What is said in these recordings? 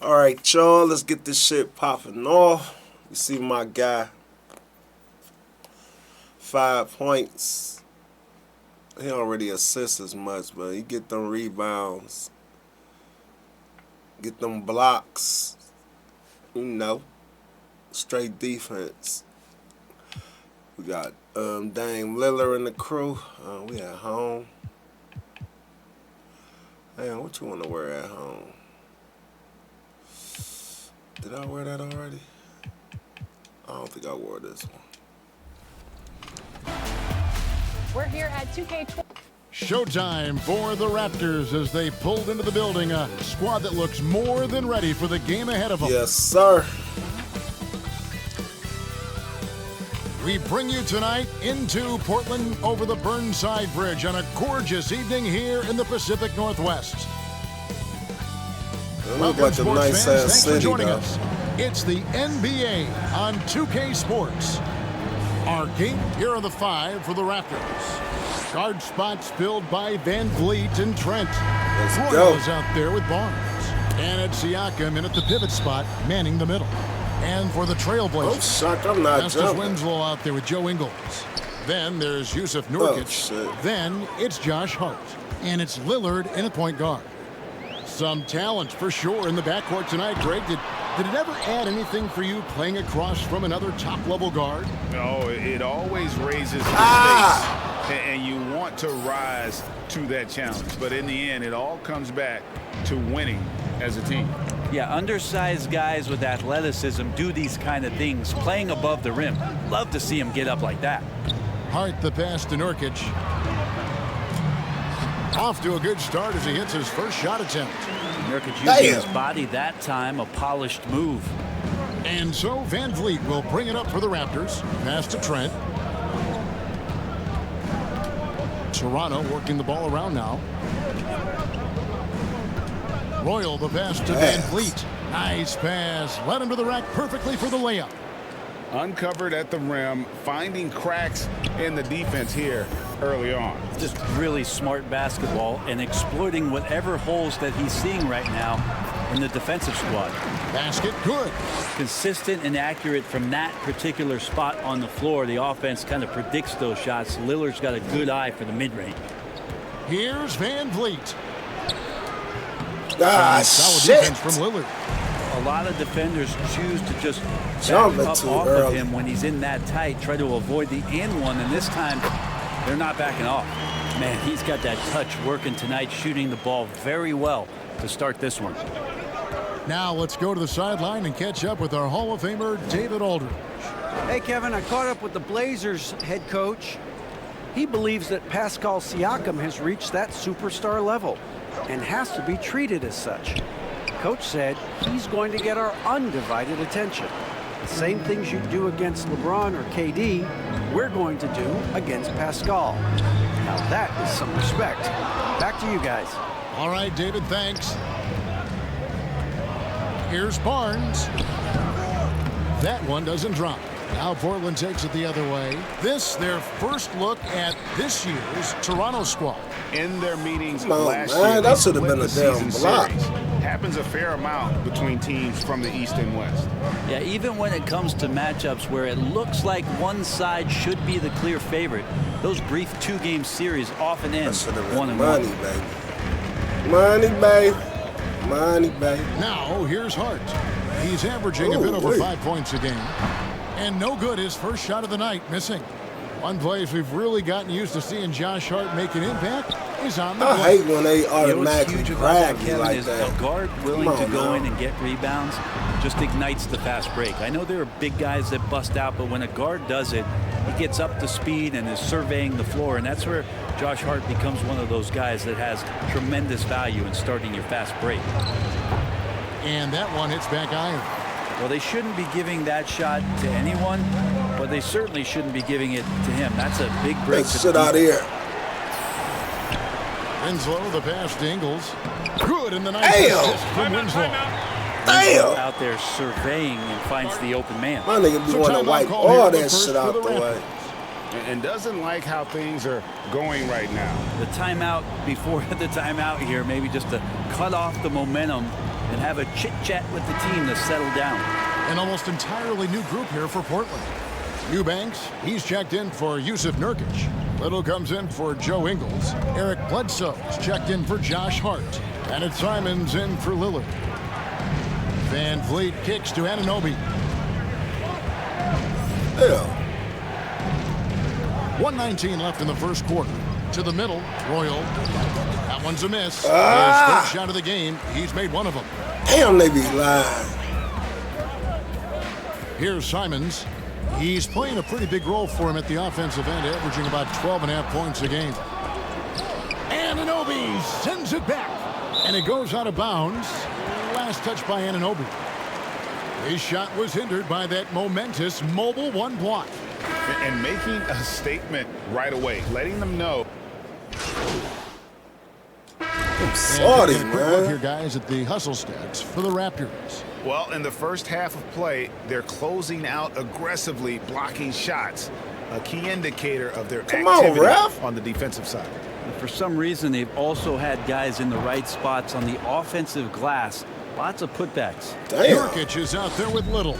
Alright, y'all, let's get this shit popping off. You see my guy, 5 points. He don't really assist as much, but he get them rebounds, get them blocks, you know, straight defense. We got Dame Lillard and the crew. We at home. Damn, what you want to wear at home? Did I wear that already? I don't think I wore this one. We're here at 2K20. Showtime for the Raptors as they pulled into the building. A squad that looks more than ready for the game ahead of them. Yes, sir. We bring you tonight into Portland over the Burnside Bridge on a gorgeous evening here in the Pacific Northwest. It looks like a nice ass Thanks city, for joining though. us. It's the NBA on 2K Sports. Our game here on the 5 for the Raptors. Guard spots filled by Van Vliet and Trent. Let's Royal go. is out there with Barnes. And it's Siakam in at the pivot spot, manning the middle. And for the Trailblazers, I'm shocked I'm not Justice jumping. Winslow out there with Joe Ingles. Then there's Yusuf Nurkic. shit. Then it's Josh Hart. And it's Lillard in at point guard. Some talent for sure in the backcourt tonight, Greg. Did it ever add anything for you playing across from another top-level guard? No, it always raises the stakes, and you want to rise to that challenge. But in the end, it all comes back to winning as a team. Yeah, undersized guys with athleticism do these kind of things, playing above the rim. Love to see him get up like that. Hart the pass to Nurkic. Off to a good start as he hits his first shot attempt. Nurkic using his body that time, a polished move. And so Van Vliet will bring it up for the Raptors. Pass to Trent. Toronto working the ball around now. Royal the pass to Van Vliet. Nice pass. Led him to the rack perfectly for the layup. Uncovered at the rim, finding cracks in the defense here early on. Just really smart basketball and exploiting whatever holes that he's seeing right now in the defensive squad. Basket good. Consistent and accurate from that particular spot on the floor. The offense kind of predicts those shots. Lillard's got a good eye for the mid-range. Here's Van Vliet. Solid defense from Lillard. A lot of defenders choose to just Jump back it up too off early. of him when he's in that tight, try to avoid the and one, and this time they're not backing off. Man, he's got that touch working tonight, shooting the ball very well to start this one. Now let's go to the sideline and catch up with our Hall of Famer, David Aldridge. Hey, Kevin, I caught up with the Blazers head coach. He believes that Pascal Siakam has reached that superstar level and has to be treated as such. Coach said he's going to get our undivided attention. The same things you do against LeBron or KD, we're going to do against Pascal. Now that is some respect. Back to you guys. All right, David, thanks. Here's Barnes. That one doesn't drop. Now Portland takes it the other way. This, their first look at this year's Toronto squad. In their meetings Come on, last man, year, that they should have split been a the damn season block. series. Happens a fair amount between teams from the East and West. Yeah, even when it comes to matchups where it looks like one side should be the clear favorite, those brief 2-game series often That end should have been 1-1. money, baby. Money, baby. Money, baby. Now here's Hart. He's averaging a bit over 5 points a game. And no good, his first shot of the night, missing. One place we've really gotten used to seeing Josh Hart make an impact is on the I block. hate when they You know what's automatically huge about grab that, me Kevin, like is that. a guard willing Come to on go now. in and get rebounds just ignites the fast break. I know there are big guys that bust out, but when a guard does it, he gets up to speed and is surveying the floor, and that's where Josh Hart becomes one of those guys that has tremendous value in starting your fast break. And that one hits back iron. Well, they shouldn't be giving that shot to anyone, but they certainly shouldn't be giving it to him. That's a big break. Get shit out here. Winslow, the pass to Ingles. Good in the nice Damn. assist from Winslow. Damn. Out there surveying and finds the open man. My nigga be So wanting to timeout wipe called here all in the that first shit for out the the way. And doesn't like how things are going right now. The timeout before the timeout here, maybe just to cut off the momentum and have a chit-chat with the team to settle down. An almost entirely new group here for Portland. Eubanks, he's checked in for Yusuf Nurkic. Little comes in for Joe Ingles. Eric Bledsoe's checked in for Josh Hart. And it's Simons in for Lillard. Van Vliet kicks to Anunoby. Yeah. 1:19 left in the first quarter. To the middle, Royal. That one's a miss. His first shot of the game. He's made one of them. Damn, they be lying. Here's Simons. He's playing a pretty big role for him at the offensive end, averaging about 12.5 points a game. Anunoby sends it back, and it goes out of bounds. Last touch by Anunoby. His shot was hindered by that momentous mobile one block. And making a statement right away, letting them know. Sorry, And a quick look here, man. guys, at the hustle stats for the Raptors. Well, in the first half of play, they're closing out aggressively, blocking shots. A key indicator of their Come on, activity ref. on the defensive side. For some reason, they've also had guys in the right spots on the offensive glass. Lots of putbacks. Damn. Nurkic is out there with Little.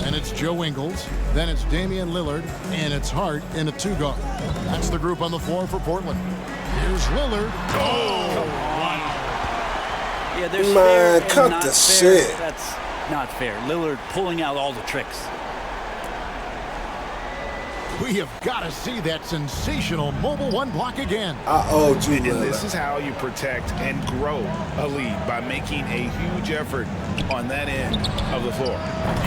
And it's Joe Ingles. Then it's Damian Lillard. And it's Hart in a two-guard. That's the group on the floor for Portland. Here's Lillard. Yeah, there's Man, fair and cut not the fair. shit. That's not fair. Lillard pulling out all the tricks. We have got to see that sensational mobile one block again. I owed you, And this Lillard. is how you protect and grow a lead, by making a huge effort on that end of the floor.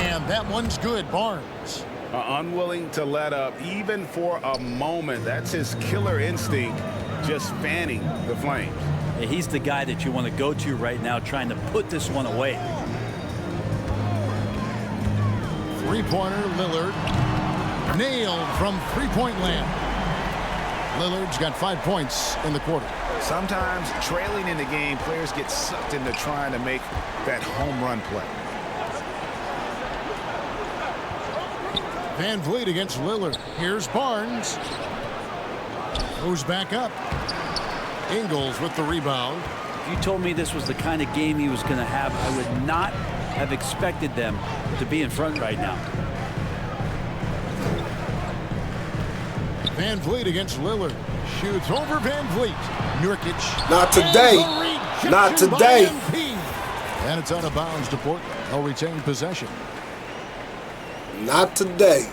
And that one's good, Barnes. Unwilling to let up even for a moment. That's his killer instinct, just fanning the flames. Yeah, he's the guy that you want to go to right now, trying to put this one away. Three-pointer, Lillard. Nailed from three-point land. Lillard's got 5 points in the quarter. Sometimes trailing in the game, players get sucked into trying to make that home run play. Van Vliet against Lillard. Here's Barnes. Goes back up. Ingles with the rebound. If you told me this was the kind of game he was going to have, I would not have expected them to be in front right now. Van Vliet against Lillard. Shoots over Van Vliet. Nurkic. Not today. And the rejection Not by today. MP. And it's out of bounds to Portland. They'll retain possession. Not today.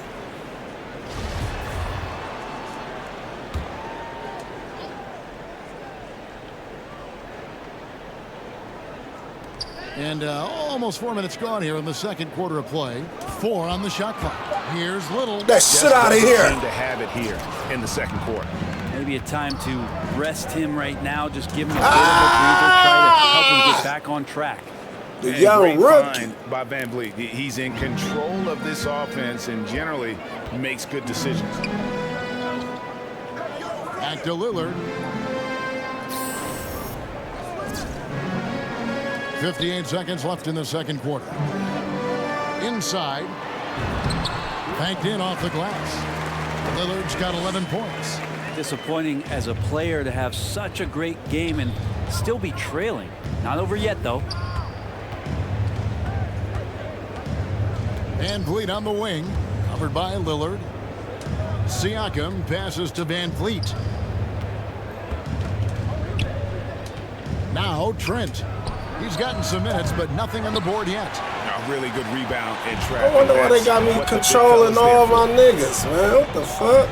And almost 4 minutes gone here in the second quarter of play. 4 on the shot clock. Here's Little. That shit out of Seem here. to have it here in the second quarter. Maybe a time to rest him right now. Just give him a bit of a breather. Try to help him get back on track. The And young great rookie. find by Van Vliet. He's in control of this offense and generally makes good decisions. Back to Lillard. 58 seconds left in the second quarter. Inside. Banked in off the glass. Lillard's got 11 points. Disappointing as a player to have such a great game and still be trailing. Not over yet, though. Van Vliet on the wing. Covered by Lillard. Siakam passes to Van Vliet. Now Trent. He's gotten some minutes, but nothing on the board yet. A really good rebound and I trap. wonder why they got me controlling all my niggas, man. What the fuck?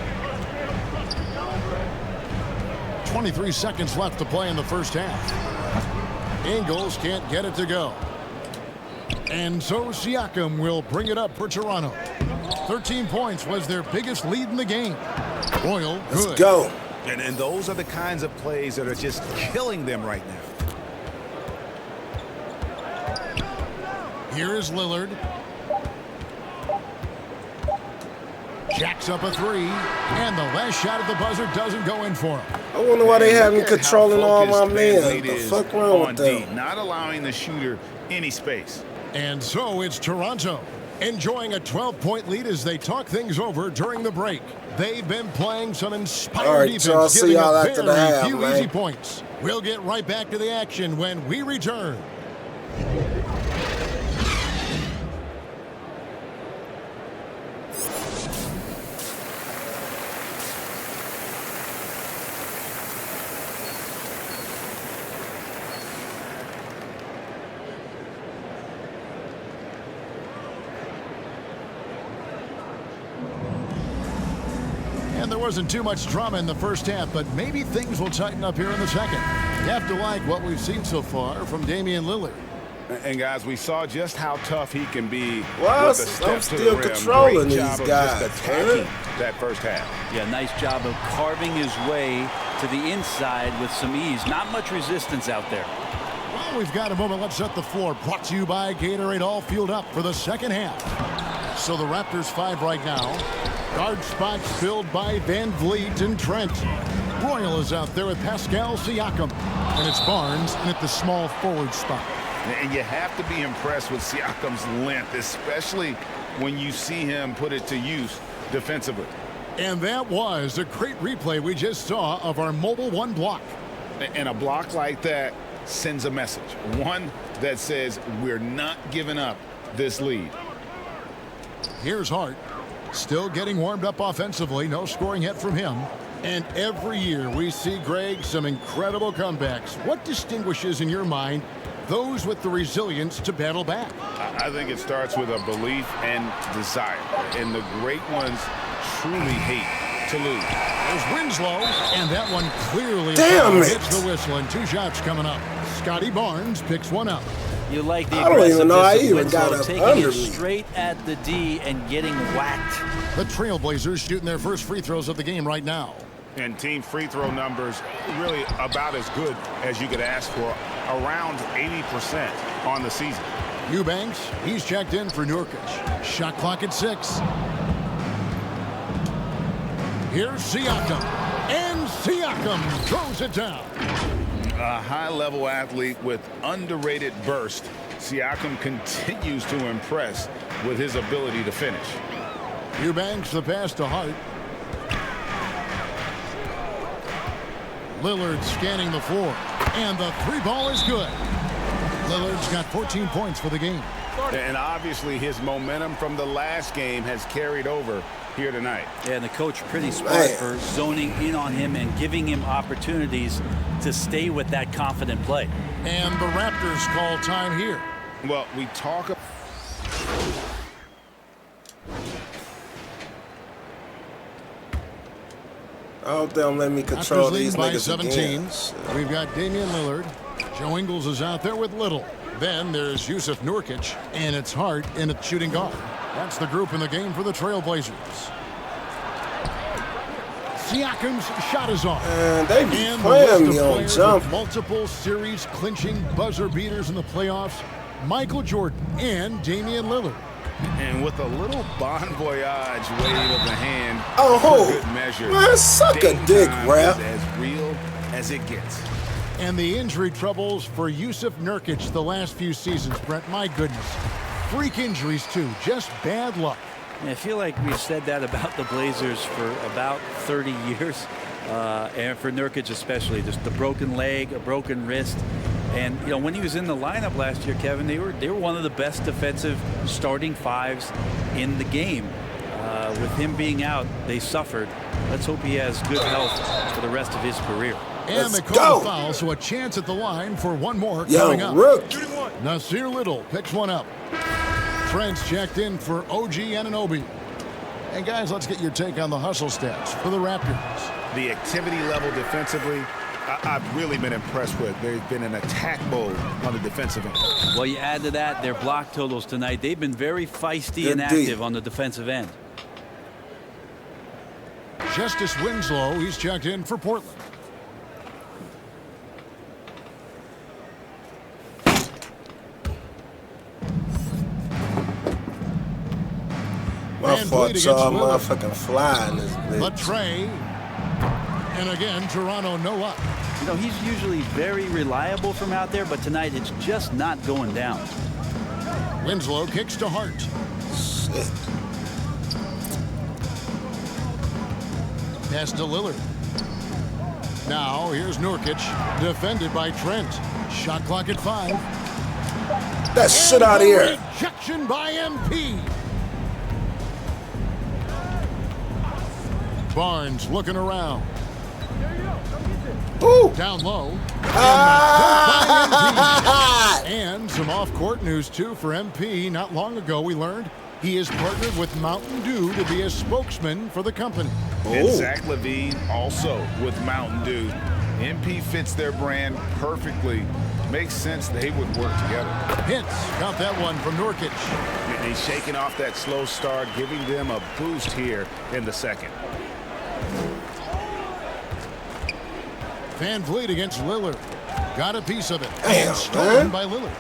23 seconds left to play in the first half. Ingles can't get it to go. And so Siakam will bring it up for Toronto. 13 points was their biggest lead in the game. Royal, Let's good. go. And those are the kinds of plays that are just killing them right now. Here is Lillard. Jacks up a three. And the last shot at the buzzer doesn't go in for him. I wonder why they have me Look at controlling how all my focused men. Van What Vliet the is fuck wrong on with D, them? not allowing the shooter any space. And so it's Toronto enjoying a 12-point lead as they talk things over during the break. They've been playing some inspired All right, defense, y'all, see giving y'all up after the very half, few man. easy points. We'll get right back to the action when we return. And there wasn't too much drama in the first half, but maybe things will tighten up here in the second. You have to like what we've seen so far from Damian Lillard. And guys, we saw just how tough he can be. Well, with the step I'm to the still rim. controlling Great these job of guys, just attacking man. that first half. Yeah, nice job of carving his way to the inside with some ease. Not much resistance out there. Well, we've got a moment. Let's set the floor. Brought to you by Gatorade, all fueled up for the second half. So the Raptors 5 right now. Guard spots filled by Van Vliet and Trent. Royal is out there with Pascal Siakam. And it's Barnes in at the small forward spot. And you have to be impressed with Siakam's length, especially when you see him put it to use defensively. And that was a great replay we just saw of our Mobile One block. And a block like that sends a message. One that says we're not giving up this lead. Here's Hart. Still getting warmed up offensively. No scoring yet from him. And every year we see, Greg, some incredible comebacks. What distinguishes, in your mind, those with the resilience to battle back? I think it starts with a belief and desire. And the great ones truly hate to lose. There's Winslow, and that one clearly hits the whistle, and 2 shots coming up. Scotty Barnes picks one up. You like the I don't even know how he aggressiveness even of got Winslow up taking under it me. straight at the D and getting whacked. The Trailblazers shooting their first free throws of the game right now. And team free throw numbers really about as good as you could ask for. Around 80% on the season. Eubanks, he's checked in for Nurkic. Shot clock at 6. Here's Siakam. And Siakam throws it down. A high-level athlete with underrated burst. Siakam continues to impress with his ability to finish. Eubanks the pass to Hart. Lillard scanning the floor. And the 3 ball is good. Lillard's got 14 points for the game. And obviously his momentum from the last game has carried over here tonight. Yeah, and the coach pretty smart for zoning in on him and giving him opportunities to stay with that confident play. And the Raptors call time here. Well, we talk. I hope they don't let me control Raptors lead these by niggas 17. again. We've got Damian Lillard. Joe Ingles is out there with Little. Then there's Yusuf Nurkic, and it's Hart in at shooting guard. That's the group in the game for the Trailblazers. Siakam's shot is off. And they be And playing the me list of on players jump. with multiple series clinching buzzer beaters in the playoffs: Michael Jordan and Damian Lillard. And with a little bon voyage wave of the hand, Oh, for good measure, man, suck a game dick, time ref. is as real as it gets. And the injury troubles for Yusuf Nurkic the last few seasons, Brent, my goodness. Freak injuries, too. Just bad luck. I feel like we've said that about the Blazers for about 30 years. And for Nurkic especially, just the broken leg, a broken wrist. And, you know, when he was in the lineup last year, Kevin, they were one of the best defensive starting 5s in the game. With him being out, they suffered. Let's hope he has good health for the rest of his career. And Let's they call a go. foul, so a chance at the line for one more Yo, coming up. Rook. Nasir Little picks one up. Trent's checked in for OG Anunoby. And guys, let's get your take on the hustle stats for the Raptors. The activity level defensively, I've really been impressed with. There's been an attack mode on the defensive end. Well, you add to that their block totals tonight. They've been very feisty Good and D. active on the defensive end. Justice Winslow, he's checked in for Portland. My Van fault, Vliet y'all. against Motherfucking fly in this bitch. Latrey. And again, Toronto no up. You know, he's usually very reliable from out there, but tonight it's just not going down. Winslow kicks to Hart. Shit. Pass to Lillard. Now here's Nurkic, defended by Trent. Shot clock at 5. That shit out of here. Rejection by MP. Barnes looking around. Ooh. Down low. Ah! And some off-court news, too, for MP. Not long ago, we learned he is partnered with Mountain Dew to be a spokesman for the company. And Oh. Zach LaVine also with Mountain Dew. MP fits their brand perfectly. Makes sense they would work together. Hits. Got that one from Nurkic. He's shaking off that slow start, giving them a boost here in the second. Van Vliet against Lillard. Got a piece of it. Damn, And stolen man. by Lillard.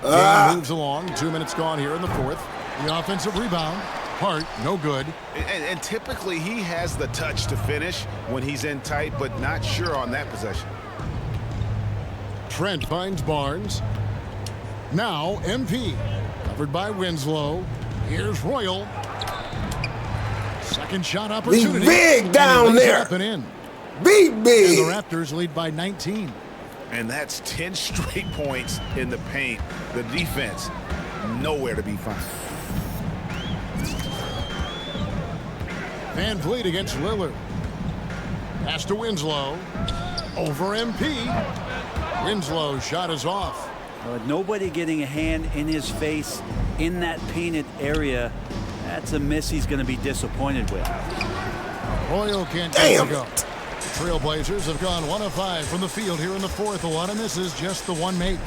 Game moves along. 2 minutes gone here in the fourth. The offensive rebound. Hart, no good. And typically he has the touch to finish when he's in tight, but not sure on that possession. Trent finds Barnes. Now MP. Covered by Winslow. Here's Royal. Second shot opportunity. big down And he lays it there. up and in. Be And big. the Raptors lead by 19. And that's 10 straight points in the paint. The defense, nowhere to be found. Van Vliet against Lillard. Pass to Winslow. Over MP. Winslow's shot is off. Nobody getting a hand in his face in that painted area. That's a miss he's going to be disappointed with. Royal can't get Damn to go. it. The Trailblazers have gone 1 of 5 from the field here in the fourth. A lot of misses, just the one make.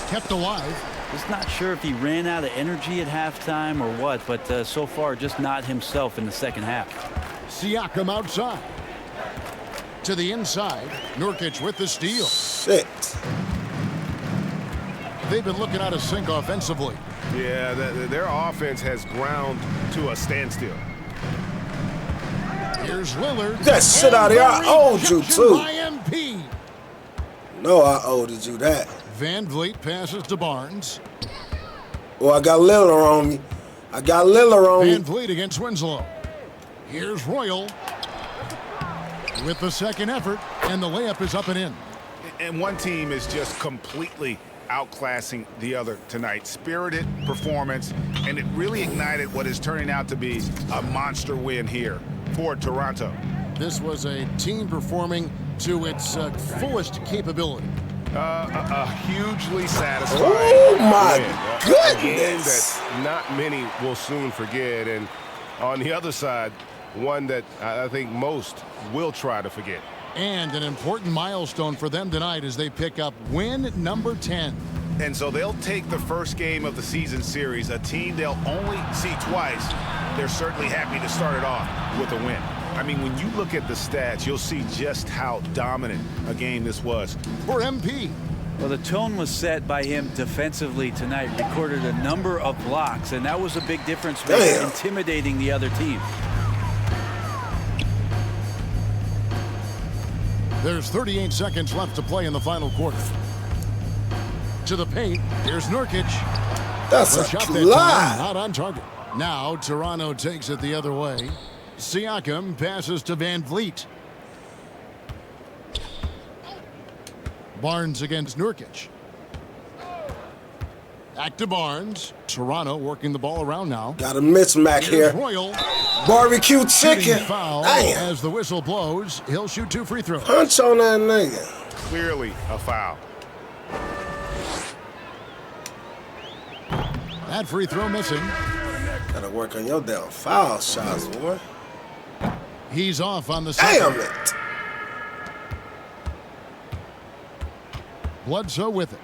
Kept alive. Just not sure if he ran out of energy at halftime or what, but so far just not himself in the second half. Siakam outside. To the inside. Nurkic with the steal. Shit. They've been looking out of sync offensively. Yeah, their offense has ground to a standstill. Here's Lillard. That shit out of here. I owed you, Rejection too. by MP. No, I owed you that. Van Vliet passes to Barnes. Well, I got Lillard on me. I got Lillard on Van me. Vliet against Winslow. Here's Royal. With the second effort, and the layup is up and in. And one team is just completely outclassing the other tonight. Spirited performance, and it really ignited what is turning out to be a monster win here for Toronto. This was a team performing to its fullest capability. A hugely satisfying Oh, my win. A game goodness. that not many will soon forget. And on the other side, one that I think most will try to forget. And an important milestone for them tonight as they pick up win number 10. And so they'll take the first game of the season series, a team they'll only see twice. They're certainly happy to start it off with a win. I mean, when you look at the stats, you'll see just how dominant a game this was. For MP, Well, the tone was set by him defensively tonight. Recorded a number of blocks, and that was a big difference maker, Damn. intimidating the other team. there's 38 seconds left to play in the final quarter. To the paint, here's Nurkic. That's The a shot that time, lie. not on target. Now Toronto takes it the other way. Siakam passes to Van Vliet. Barnes against Nurkic. Back to Barnes. Toronto working the ball around now. Got a mismatch Here's here. Royal. Barbecue Shooting chicken. foul Damn. as the whistle blows. He'll shoot 2 free throws. Punch on that nigga. Clearly a foul. That free throw missing. Gotta work on your damn foul shots, boy. He's off on the Damn second. it. Bledsoe with it.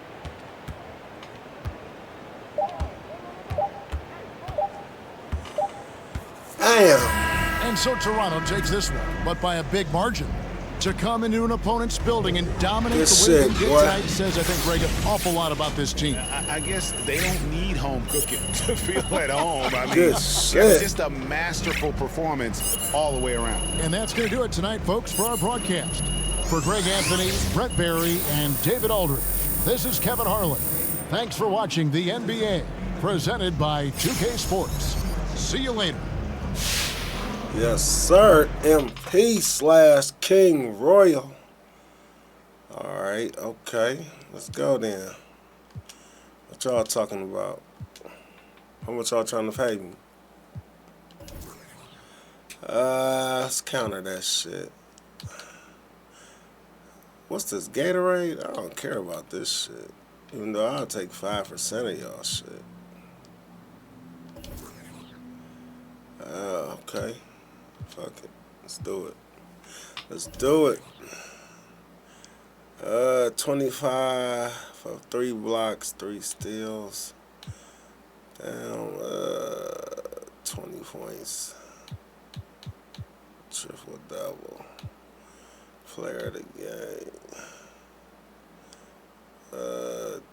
Damn. And so Toronto takes this one, but by a big margin. To come into an opponent's building and dominate Good the way shit, they did boy. tonight says, I think, Greg, an awful lot about this team. I guess they don't need home cooking to feel at home. I mean, Good it's shit. just a masterful performance all the way around. And that's going to do it tonight, folks, for our broadcast. For Greg Anthony, Brett Barry, and David Aldridge, this is Kevin Harlan. Thanks for watching the NBA, presented by 2K Sports. See you later. Yes, sir. MP/King Royal. All right, okay. Let's go then. What y'all talking about? How much y'all trying to pay me? Let's counter that shit. What's this, Gatorade? I don't care about this shit. Even though I'll take 5% of y'all shit. Okay. Fuck it. Let's do it. Let's do it. 25 for 3 blocks, 3 steals. Down 20 points. Triple double. Player of the game.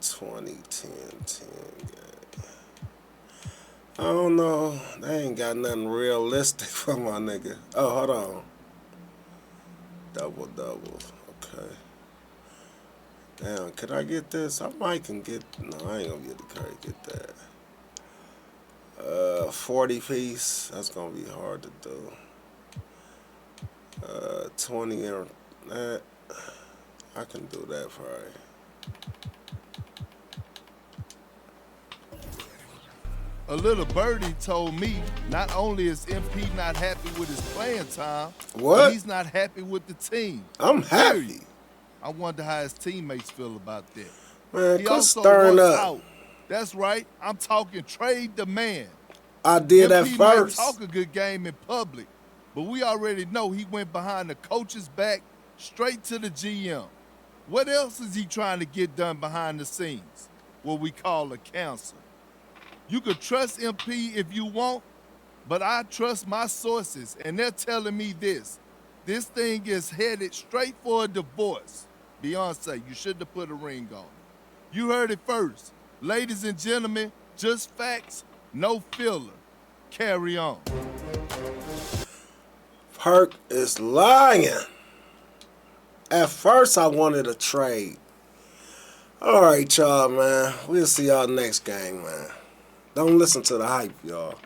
20, 10, 10 game. I don't know. They ain't got nothing realistic for my nigga. Oh, hold on. Double doubles. Okay. Damn, can I get this? I might can get. No, I ain't gonna get the card. Get that. 40 piece. That's gonna be hard to do. 20 and that. I can do that probably. A little birdie told me not only is MP not happy with his playing time, What? but he's not happy with the team. I'm happy. Period. I wonder how his teammates feel about that. Man, He quit also stirring wants up. out. That's right. I'm talking trade the man. I did that MP might first. talk a good game in public, but we already know he went behind the coach's back straight to the GM. What else is he trying to get done behind the scenes? What we call a counsel. You could trust MP if you want, but I trust my sources, and they're telling me this. This thing is headed straight for a divorce. Beyonce, you shouldn't have put a ring on it. You heard it first. Ladies and gentlemen, just facts, no filler. Carry on. Perk is lying. At first, I wanted a trade. All right, y'all, man. We'll see y'all next game, man. Don't listen to the hype, y'all.